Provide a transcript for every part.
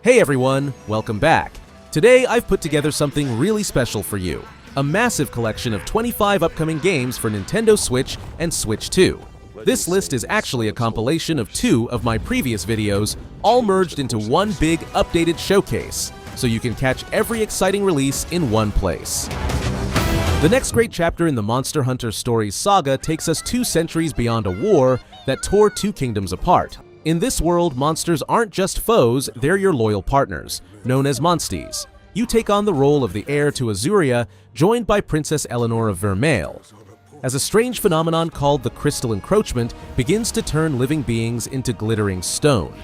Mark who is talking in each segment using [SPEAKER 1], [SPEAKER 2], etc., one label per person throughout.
[SPEAKER 1] Hey everyone, welcome back. Today I've put together something really special for you. A massive collection of 25 upcoming games for Nintendo Switch and Switch 2. This list is actually a compilation of 2 of my previous videos, all merged into one big updated showcase, so you can catch every exciting release in one place. The next great chapter in the Monster Hunter Stories saga takes us 2 centuries beyond a war that tore 2 kingdoms apart. In this world, monsters aren't just foes, they're your loyal partners, known as Monsties. You take on the role of the heir to Azuria, joined by Princess Eleanor of Vermeil, as a strange phenomenon called the Crystal Encroachment begins to turn living beings into glittering stone.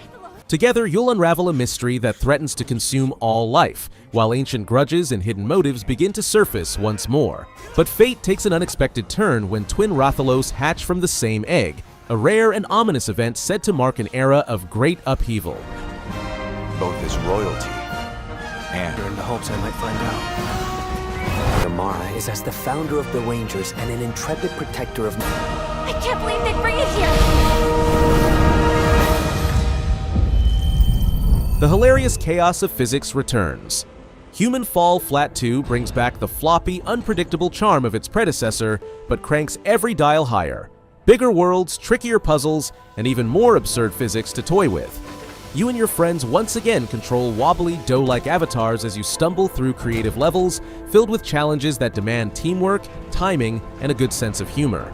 [SPEAKER 1] Together, you'll unravel a mystery that threatens to consume all life, while ancient grudges and hidden motives begin to surface once more. But fate takes an unexpected turn when twin Rathalos hatch from the same egg, a rare and ominous event said to mark an era of great upheaval.
[SPEAKER 2] Both as royalty and
[SPEAKER 3] in the hopes I might find out. Amara is as the founder of the Rangers and an intrepid protector of...
[SPEAKER 4] I can't believe they bring it here!
[SPEAKER 1] The hilarious chaos of physics returns. Human Fall Flat 2 brings back the floppy, unpredictable charm of its predecessor, but cranks every dial higher. Bigger worlds, trickier puzzles, and even more absurd physics to toy with. You and your friends once again control wobbly, dough-like avatars as you stumble through creative levels filled with challenges that demand teamwork, timing, and a good sense of humor.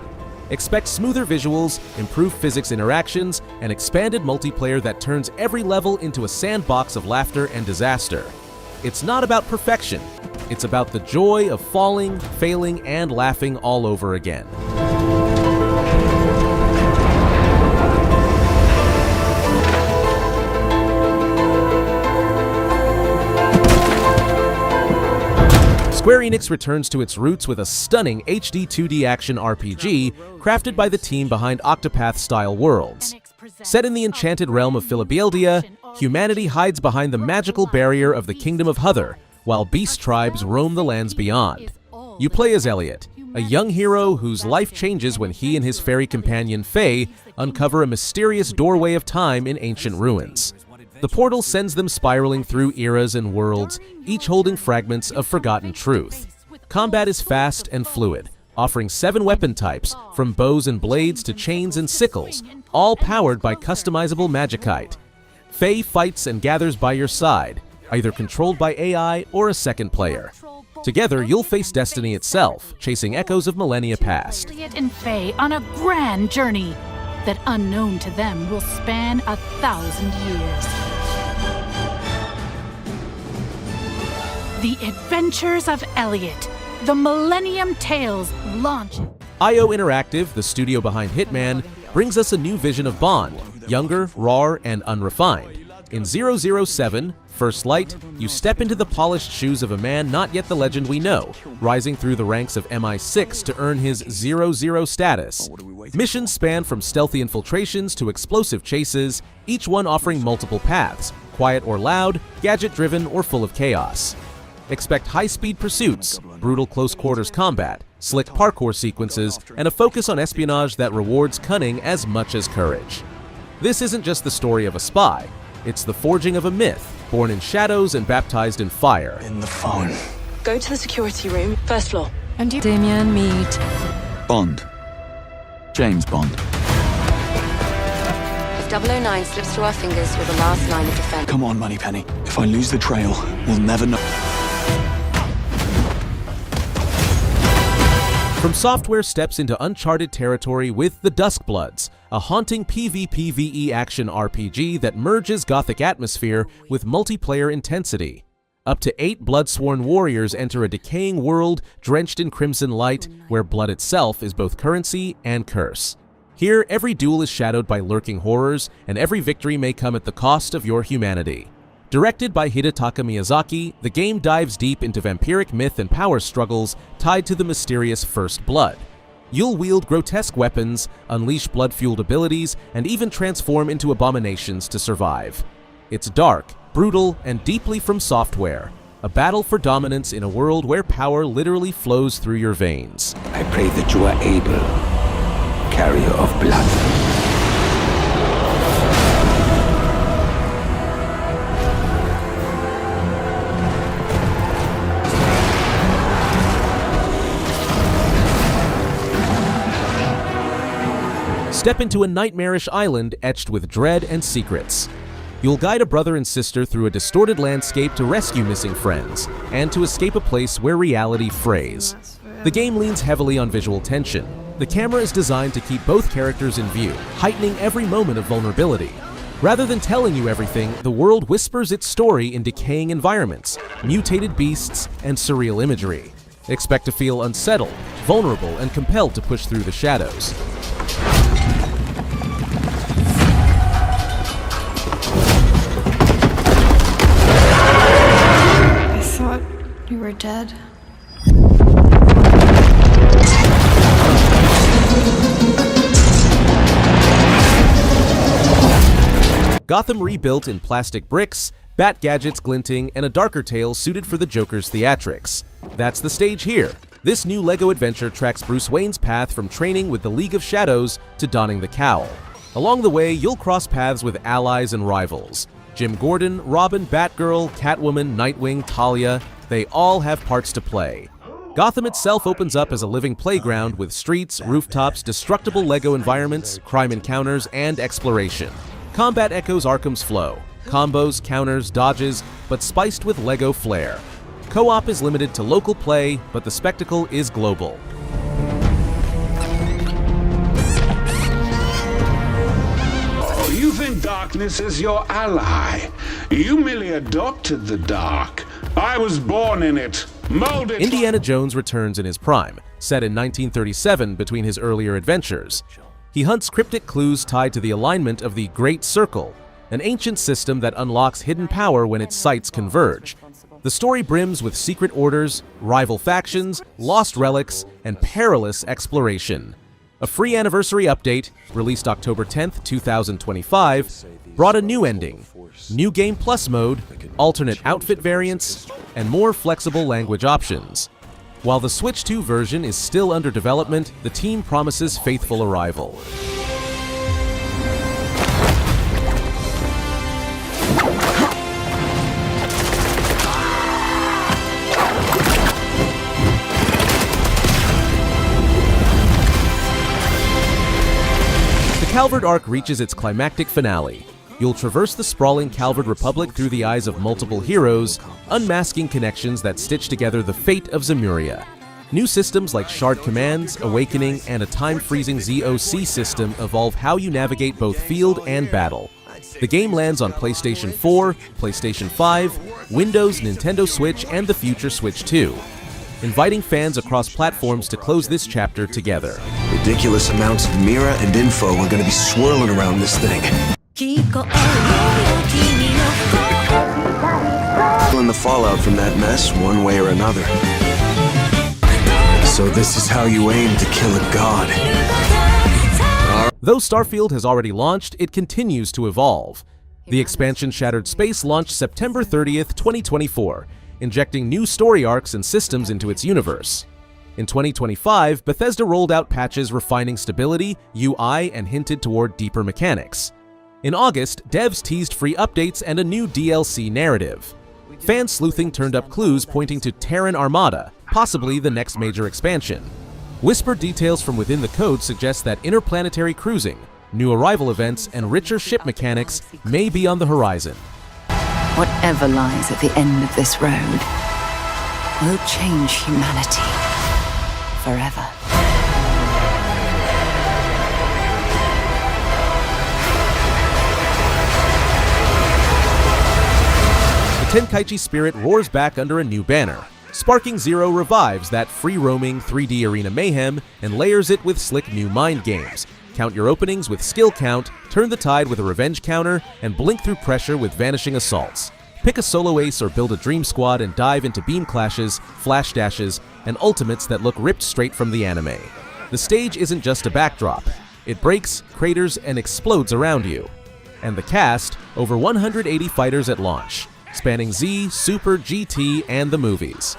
[SPEAKER 1] Expect smoother visuals, improved physics interactions, and expanded multiplayer that turns every level into a sandbox of laughter and disaster. It's not about perfection. It's about the joy of falling, failing, and laughing all over again. Square Enix returns to its roots with a stunning HD 2D action RPG crafted by the team behind Octopath-style worlds. Set in the enchanted realm of Philibeeldia, humanity hides behind the magical barrier of the Kingdom of Huther, while beast tribes roam the lands beyond. You play as Elliot, a young hero whose life changes when he and his fairy companion Faye uncover a mysterious doorway of time in ancient ruins. The portal sends them spiraling through eras and worlds, each holding fragments of forgotten truth. Combat is fast and fluid, offering 7 weapon types, from bows and blades to chains and sickles, all powered by customizable magikite. Faye fights and gathers by your side, either controlled by AI or a second player. Together, you'll face destiny itself, chasing echoes of millennia past.
[SPEAKER 4] Elliot and Faye on a grand journey that, unknown to them, will span 1,000 years. The Adventures of Elliot, the Millennium Tales launch.
[SPEAKER 1] IO Interactive, the studio behind Hitman, brings us a new vision of Bond, younger, raw, and unrefined. In 007, First Light, you step into the polished shoes of a man not yet the legend we know, rising through the ranks of MI6 to earn his 00 status. Missions span from stealthy infiltrations to explosive chases, each one offering multiple paths, quiet or loud, gadget-driven or full of chaos. Expect high-speed pursuits, brutal close-quarters combat, slick parkour sequences, and a focus on espionage that rewards cunning as much as courage. This isn't just the story of a spy, it's the forging of a myth, born in shadows and baptized in fire.
[SPEAKER 2] in the phone.
[SPEAKER 5] Go to the security room, first floor.
[SPEAKER 6] And you, Damien, meet
[SPEAKER 2] Bond. James Bond.
[SPEAKER 7] If 009 slips through our fingers, you're the last line of defense.
[SPEAKER 2] Come on, Moneypenny. If I lose the trail, we'll never know.
[SPEAKER 1] From Software steps into uncharted territory with the Duskbloods, a haunting PvPvE action RPG that merges gothic atmosphere with multiplayer intensity. Up to 8 blood-sworn warriors enter a decaying world drenched in crimson light, where blood itself is both currency and curse. Here, every duel is shadowed by lurking horrors, and every victory may come at the cost of your humanity. Directed by Hidetaka Miyazaki, the game dives deep into vampiric myth and power struggles tied to the mysterious First Blood. You'll wield grotesque weapons, unleash blood-fueled abilities, and even transform into abominations to survive. It's dark, brutal, and deeply from Software, a battle for dominance in a world where power literally flows through your veins.
[SPEAKER 8] I pray that you are able, carrier of blood.
[SPEAKER 1] step into a nightmarish island etched with dread and secrets. You'll guide a brother and sister through a distorted landscape to rescue missing friends, and to escape a place where reality frays. The game leans heavily on visual tension. The camera is designed to keep both characters in view, heightening every moment of vulnerability. Rather than telling you everything, the world whispers its story in decaying environments, mutated beasts, and surreal imagery. Expect to feel unsettled, vulnerable, and compelled to push through the shadows.
[SPEAKER 9] I thought you were dead.
[SPEAKER 1] Gotham rebuilt in plastic bricks, bat gadgets glinting, and a darker tale suited for the Joker's theatrics. That's the stage here. This new LEGO adventure tracks Bruce Wayne's path from training with the League of Shadows to donning the cowl. Along the way, you'll cross paths with allies and rivals. Jim Gordon, Robin, Batgirl, Catwoman, Nightwing, Talia, they all have parts to play. Gotham itself opens up as a living playground with streets, rooftops, destructible LEGO environments, crime encounters, and exploration. Combat echoes Arkham's flow. Combos, counters, dodges, but spiced with LEGO flair. Co-op is limited to local play, but the spectacle is global.
[SPEAKER 10] Oh, you think darkness is your ally? You merely adopted the dark. I was born in it, molded.
[SPEAKER 1] Indiana Jones returns in his prime, set in 1937 between his earlier adventures. He hunts cryptic clues tied to the alignment of the Great Circle, an ancient system that unlocks hidden power when its sights converge. The story brims with secret orders, rival factions, lost relics, and perilous exploration. A free anniversary update, released October 10th, 2025, brought a new ending, new Game Plus mode, alternate outfit variants, and more flexible language options. While the Switch 2 version is still under development, the team promises faithful arrival. The Calvard arc reaches its climactic finale. You'll traverse the sprawling Calvard Republic through the eyes of multiple heroes, unmasking connections that stitch together the fate of Zemuria. New systems like Shard Commands, Awakening, and a time-freezing ZOC system evolve how you navigate both field and battle. The game lands on PlayStation 4, PlayStation 5, Windows, Nintendo Switch, and the future Switch 2, inviting fans across platforms to close this chapter together.
[SPEAKER 11] Ridiculous amounts of Mira and info are going to be swirling around this thing. Feeling the fallout from that mess one way or another. So this is how you aim to kill a god.
[SPEAKER 1] Though Starfield has already launched, it continues to evolve. The expansion Shattered Space launched September 30th, 2024, injecting new story arcs and systems into its universe. In 2025, Bethesda rolled out patches refining stability, UI, and hinted toward deeper mechanics. In August, devs teased free updates and a new DLC narrative. Fan sleuthing turned up clues pointing to Terran Armada, possibly the next major expansion. Whispered details from within the code suggest that interplanetary cruising, new arrival events, and richer ship mechanics may be on the horizon.
[SPEAKER 12] Whatever lies at the end of this road will change humanity forever.
[SPEAKER 1] The Tenkaichi spirit roars back under a new banner. Sparking Zero revives that free-roaming 3D arena mayhem and layers it with slick new mind games. Count your openings with skill count, turn the tide with a revenge counter, and blink through pressure with vanishing assaults. Pick a solo ace or build a dream squad and dive into beam clashes, flash dashes, and ultimates that look ripped straight from the anime. The stage isn't just a backdrop. It breaks, craters, and explodes around you. And the cast, over 180 fighters at launch, spanning Z, Super, GT, and the movies.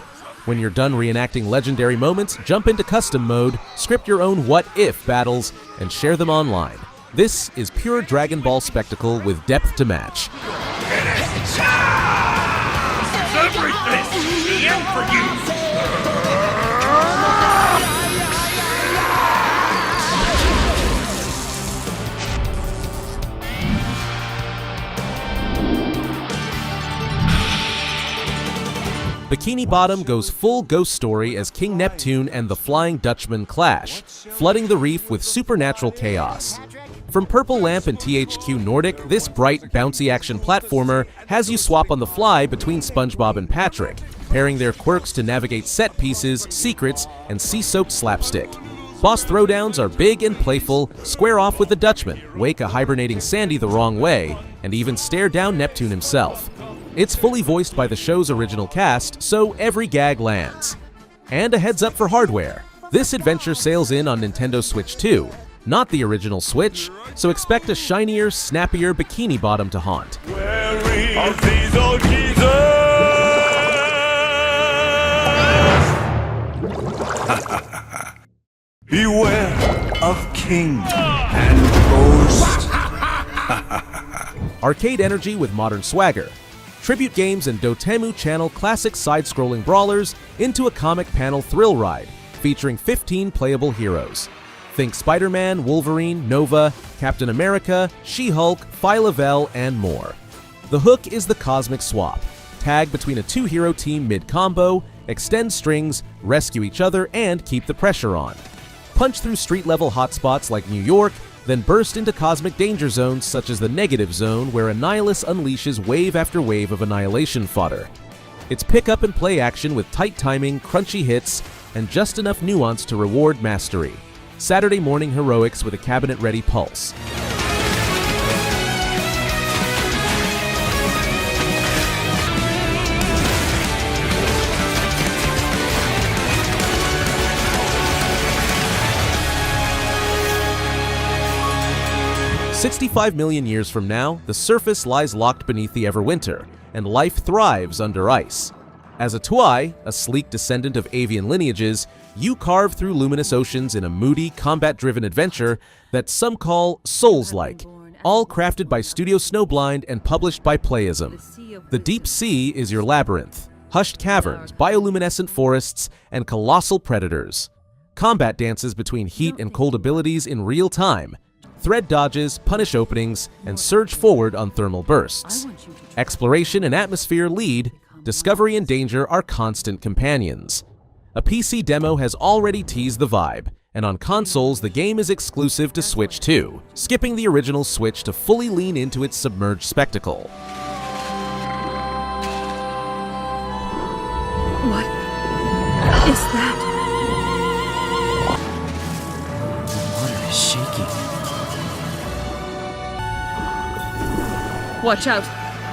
[SPEAKER 1] When you're done reenacting legendary moments, jump into custom mode, script your own what-if battles, and share them online. This is pure Dragon Ball spectacle with depth to match.
[SPEAKER 13] Everything! The end for you!
[SPEAKER 1] Bikini Bottom goes full ghost story as King Neptune and the Flying Dutchman clash, flooding the reef with supernatural chaos. From Purple Lamp and THQ Nordic, this bright, bouncy action platformer has you swap on the fly between SpongeBob and Patrick, pairing their quirks to navigate set pieces, secrets, and sea-soaked slapstick. Boss throwdowns are big and playful, square off with the Dutchman, wake a hibernating Sandy the wrong way, and even stare down Neptune himself. It's fully voiced by the show's original cast, so every gag lands. And a heads up for hardware. This adventure sails in on Nintendo Switch 2, not the original Switch, so expect a shinier, snappier Bikini Bottom to haunt.
[SPEAKER 8] Beware of king and ghost.
[SPEAKER 1] Arcade energy with modern swagger. Tribute games and Dotemu channel classic side-scrolling brawlers into a comic panel thrill ride, featuring 15 playable heroes. Think Spider-Man, Wolverine, Nova, Captain America, She-Hulk, Phyla-Vell, and more. The hook is the Cosmic Swap. Tag between a two-hero team mid-combo, extend strings, rescue each other, and keep the pressure on. Punch through street-level hotspots like New York, then burst into cosmic danger zones such as the Negative Zone, where Annihilus unleashes wave after wave of annihilation fodder. It's pick-up-and-play action with tight timing, crunchy hits, and just enough nuance to reward mastery. Saturday morning heroics with a cabinet-ready pulse. "65 million years from now, the surface lies locked beneath the Everwinter, and life thrives under ice. As a Tuai, a sleek descendant of avian lineages, you carve through luminous oceans in a moody, combat-driven adventure that some call Souls-like, all crafted by Studio Snowblind and published by Playism. The deep sea is your labyrinth, hushed caverns, bioluminescent forests, and colossal predators. Combat dances between heat and cold abilities in real time, thread dodges, punish openings, and surge forward on thermal bursts. Exploration and atmosphere lead, discovery and danger are constant companions. A PC demo has already teased the vibe, and on consoles the game is exclusive to Switch 2, skipping the original Switch to fully lean into its submerged spectacle.
[SPEAKER 6] What is that?
[SPEAKER 3] The water is shaking.
[SPEAKER 6] Watch out!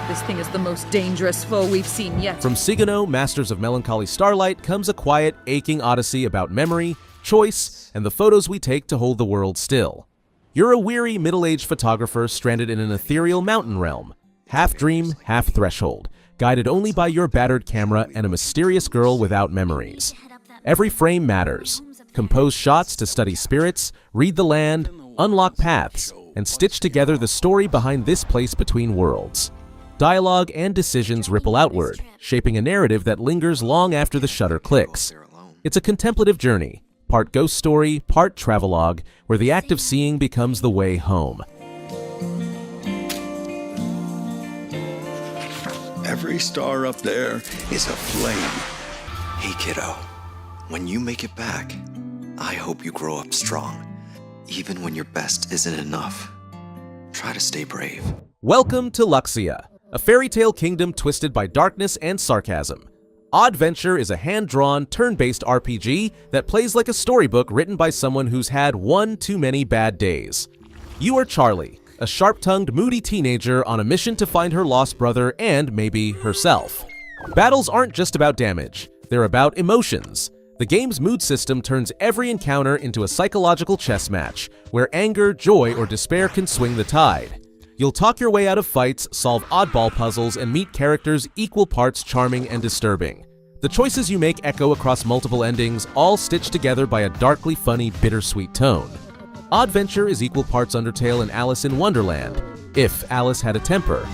[SPEAKER 6] This thing is the most dangerous foe we've seen yet.
[SPEAKER 1] From Sigano, Masters of Melancholy Starlight, comes a quiet, aching odyssey about memory, choice, and the photos we take to hold the world still. You're a weary, middle-aged photographer stranded in an ethereal mountain realm, half dream, half threshold, guided only by your battered camera and a mysterious girl without memories. Every frame matters. Compose shots to study spirits, read the land, unlock paths, and stitch together the story behind this place between worlds. Dialogue and decisions ripple outward, shaping a narrative that lingers long after the shutter clicks. It's a contemplative journey, part ghost story, part travelogue, where the act of seeing becomes the way home.
[SPEAKER 11] Every star up there is a flame.
[SPEAKER 13] Hey kiddo, when you make it back, I hope you grow up strong. Even when your best isn't enough, try to stay brave.
[SPEAKER 1] Welcome to Luxia, a fairy tale kingdom twisted by darkness and sarcasm. Oddventure is a hand-drawn, turn-based RPG that plays like a storybook written by someone who's had one too many bad days. You are Charlie, a sharp-tongued, moody teenager on a mission to find her lost brother and, maybe, herself. Battles aren't just about damage, they're about emotions. The game's mood system turns every encounter into a psychological chess match, where anger, joy, or despair can swing the tide. You'll talk your way out of fights, solve oddball puzzles, and meet characters equal parts charming and disturbing. The choices you make echo across multiple endings, all stitched together by a darkly funny, bittersweet tone. Oddventure is equal parts Undertale and Alice in Wonderland, if Alice had a temper.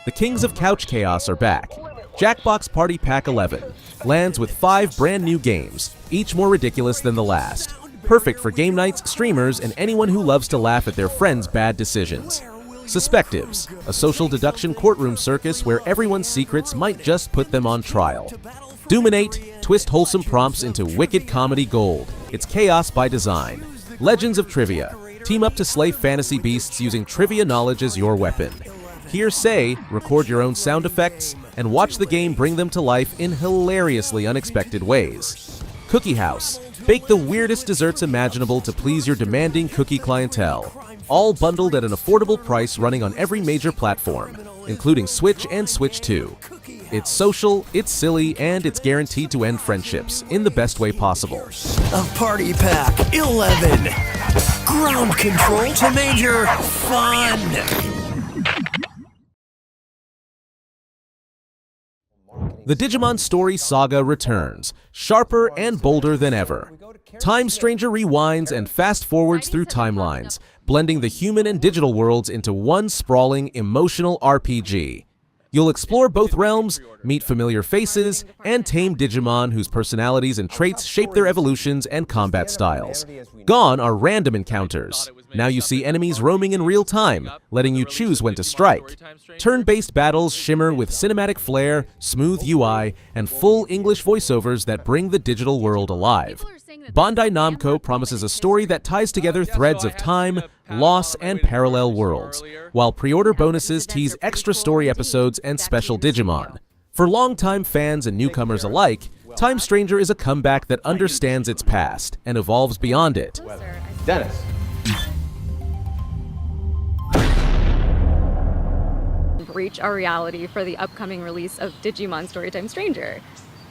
[SPEAKER 1] The Kings of Couch Chaos are back. Jackbox Party Pack 11 lands with 5 brand new games, each more ridiculous than the last. Perfect for game nights, streamers, and anyone who loves to laugh at their friends' bad decisions. Suspectives, a social deduction courtroom circus where everyone's secrets might just put them on trial. Doominate, twist wholesome prompts into wicked comedy gold. It's chaos by design. Legends of Trivia, team up to slay fantasy beasts using trivia knowledge as your weapon. Hear say, record your own sound effects, and watch the game bring them to life in hilariously unexpected ways. Cookie House, bake the weirdest desserts imaginable to please your demanding cookie clientele. All bundled at an affordable price running on every major platform, including Switch and Switch 2. It's social, it's silly, and it's guaranteed to end friendships in the best way possible.
[SPEAKER 14] A Party Pack 11! Ground control to major fun!
[SPEAKER 1] The Digimon story saga returns, sharper and bolder than ever. Time Stranger rewinds and fast-forwards through timelines, blending the human and digital worlds into one sprawling, emotional RPG. You'll explore both realms, meet familiar faces, and tame Digimon whose personalities and traits shape their evolutions and combat styles. Gone are random encounters. Now you see enemies roaming in real time, letting you choose when to strike. Turn-based battles shimmer with cinematic flair, smooth UI, and full English voiceovers that bring the digital world alive. Bandai Namco promises a story that ties together threads of time, loss, and parallel worlds, while pre-order bonuses tease extra story episodes and special Digimon. For longtime fans and newcomers alike, Time Stranger is a comeback that understands its past and evolves beyond it.
[SPEAKER 15] Dennis.
[SPEAKER 16] Breach our reality for the upcoming release of Digimon Storytime Stranger.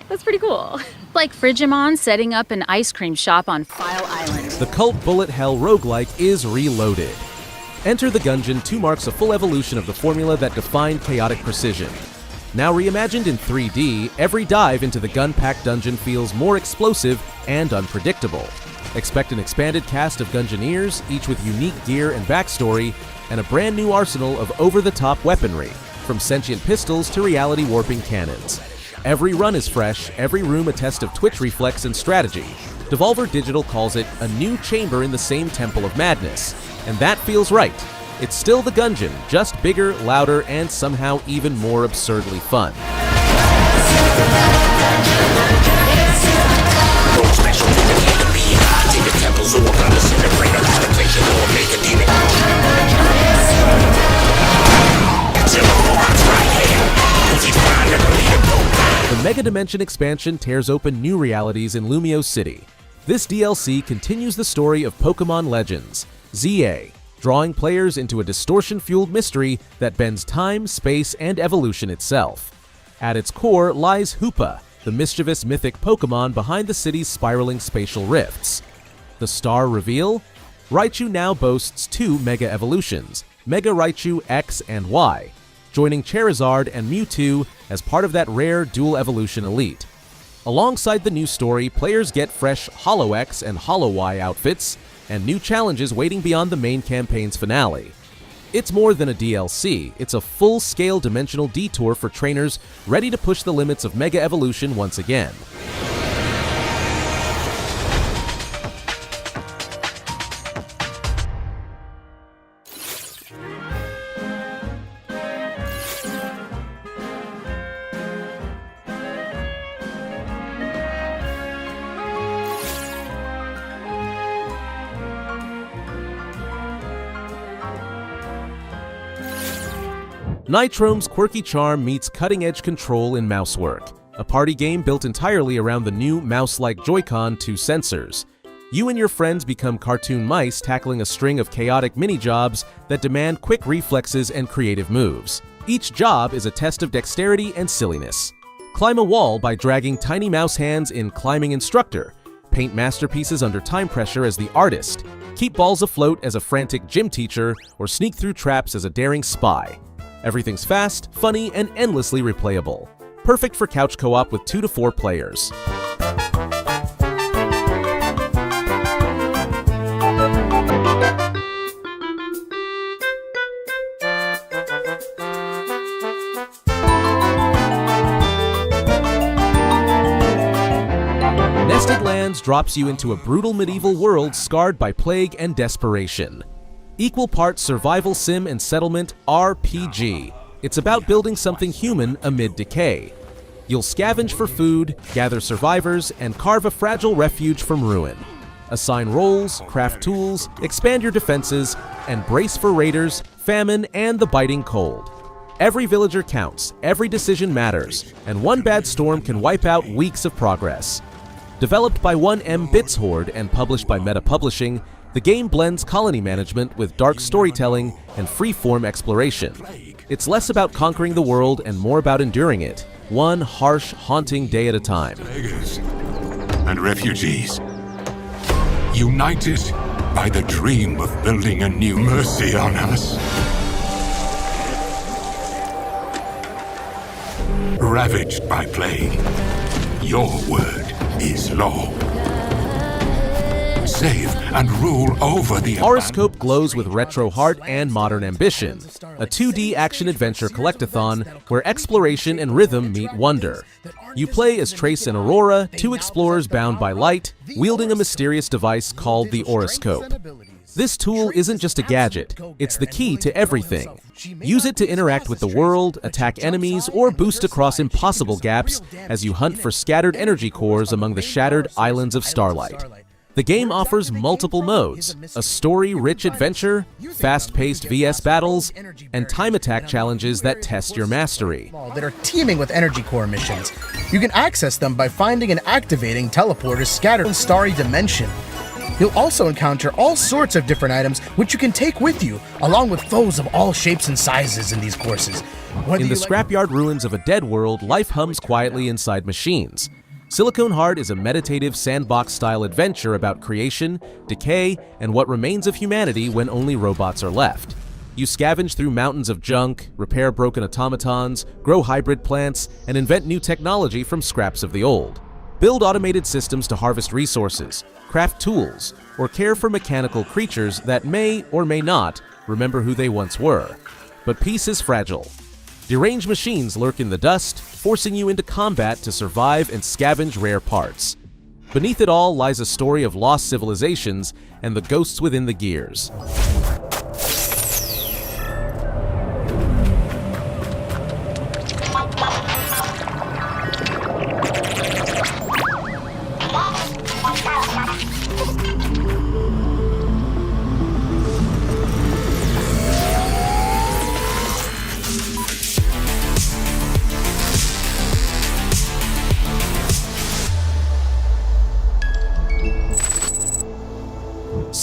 [SPEAKER 16] That's pretty cool.
[SPEAKER 4] Like Frigimon setting up an ice cream shop on File Island.
[SPEAKER 1] The cult bullet hell roguelike is reloaded. Enter the Gungeon 2 marks a full evolution of the formula that defined chaotic precision. Now reimagined in 3D, every dive into the gun-packed dungeon feels more explosive and unpredictable. Expect an expanded cast of Gungeoneers, each with unique gear and backstory, and a brand new arsenal of over-the-top weaponry, from sentient pistols to reality-warping cannons. Every run is fresh, every room a test of twitch reflex and strategy. Devolver Digital calls it a new chamber in the same temple of madness. And that feels right. It's still the Gungeon, just bigger, louder, and somehow even more absurdly fun. The Mega Dimension expansion tears open new realities in Lumio City. This DLC continues the story of Pokémon Legends, ZA, drawing players into a distortion-fueled mystery that bends time, space, and evolution itself. At its core lies Hoopa, the mischievous mythic Pokémon behind the city's spiraling spatial rifts. The star reveal? Raichu now boasts 2 Mega Evolutions, Mega Raichu X and Y, joining Charizard and Mewtwo as part of that rare dual evolution elite. Alongside the new story, players get fresh Holo X and Holo Y outfits, and new challenges waiting beyond the main campaign's finale. It's more than a DLC, it's a full-scale dimensional detour for trainers ready to push the limits of Mega Evolution once again. Nitrome's quirky charm meets cutting-edge control in mousework, a party game built entirely around the new mouse-like Joy-Con 2 sensors. You and your friends become cartoon mice tackling a string of chaotic mini-jobs that demand quick reflexes and creative moves. Each job is a test of dexterity and silliness. Climb a wall by dragging tiny mouse hands in Climbing Instructor, paint masterpieces under time pressure as the artist, keep balls afloat as a frantic gym teacher, or sneak through traps as a daring spy. Everything's fast, funny, and endlessly replayable. Perfect for couch co-op with 2 to 4 players. drops you into a brutal medieval world scarred by plague and desperation. Equal parts survival sim and settlement RPG. It's about building something human amid decay. You'll scavenge for food, gather survivors, and carve a fragile refuge from ruin. Assign roles, craft tools, expand your defenses, and brace for raiders, famine, and the biting cold. Every villager counts, every decision matters, and one bad storm can wipe out weeks of progress. Developed by 1M Bits Horde and published by Meta Publishing, the game blends colony management with dark storytelling and free-form exploration. It's less about conquering the world and more about enduring it, one harsh, haunting day at a time.
[SPEAKER 15] Beggars and refugees, united by the dream of building a new mercy on us. Ravaged by plague, your word is law. Save and rule over the
[SPEAKER 1] Aurascope glows with retro heart and modern ambition, a 2D action-adventure collectathon where exploration and rhythm meet wonder. You play as Trace and Aurora, two explorers bound by light, wielding a mysterious device called the Aurascope. This tool isn't just a gadget, it's the key to everything. Use it to interact with the world, attack enemies, or boost across impossible gaps as you hunt for scattered energy cores among the shattered islands of Starlight. The game offers multiple modes, a story-rich adventure, fast-paced VS battles, and time attack challenges that test your mastery.
[SPEAKER 17] That are teeming with energy core missions. You can access them by finding and activating teleporters scattered in Starry Dimension. You'll also encounter all sorts of different items which you can take with you, along with foes of all shapes and sizes in these courses.
[SPEAKER 1] In the scrapyard ruins of a dead world, life hums quietly inside machines. Silicone Heart is a meditative sandbox-style adventure about creation, decay, and what remains of humanity when only robots are left. You scavenge through mountains of junk, repair broken automatons, grow hybrid plants, and invent new technology from scraps of the old. Build automated systems to harvest resources, craft tools, or care for mechanical creatures that may or may not remember who they once were. But peace is fragile. Deranged machines lurk in the dust, forcing you into combat to survive and scavenge rare parts. Beneath it all lies a story of lost civilizations and the ghosts within the gears.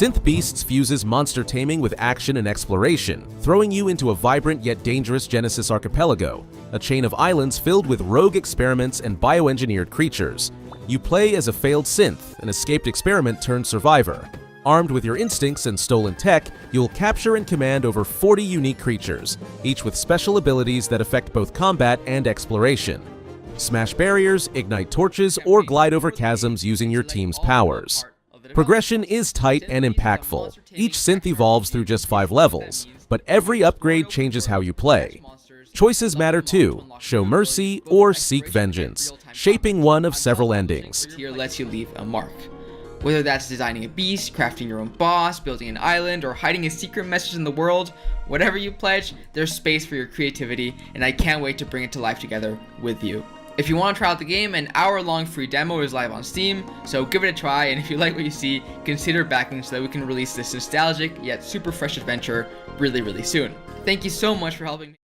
[SPEAKER 1] Synth Beasts fuses monster taming with action and exploration, throwing you into a vibrant yet dangerous Genesis archipelago, a chain of islands filled with rogue experiments and bioengineered creatures. You play as a failed synth, an escaped experiment turned survivor. Armed with your instincts and stolen tech, you'll capture and command over 40 unique creatures, each with special abilities that affect both combat and exploration. Smash barriers, ignite torches, or glide over chasms using your team's powers. Progression is tight and impactful. Each synth evolves through just 5 levels, but every upgrade changes how you play. Choices matter too. Show mercy or seek vengeance, shaping one of several endings.
[SPEAKER 18] Here lets you leave a mark. Whether that's designing a beast, crafting your own boss, building an island, or hiding a secret message in the world, whatever you pledge, there's space for your creativity, and I can't wait to bring it to life together with you. If you want to try out the game, an hour-long free demo is live on Steam, so give it a try, and if you like what you see, consider backing so that we can release this nostalgic yet super fresh adventure really, really soon. Thank you so much for helping me.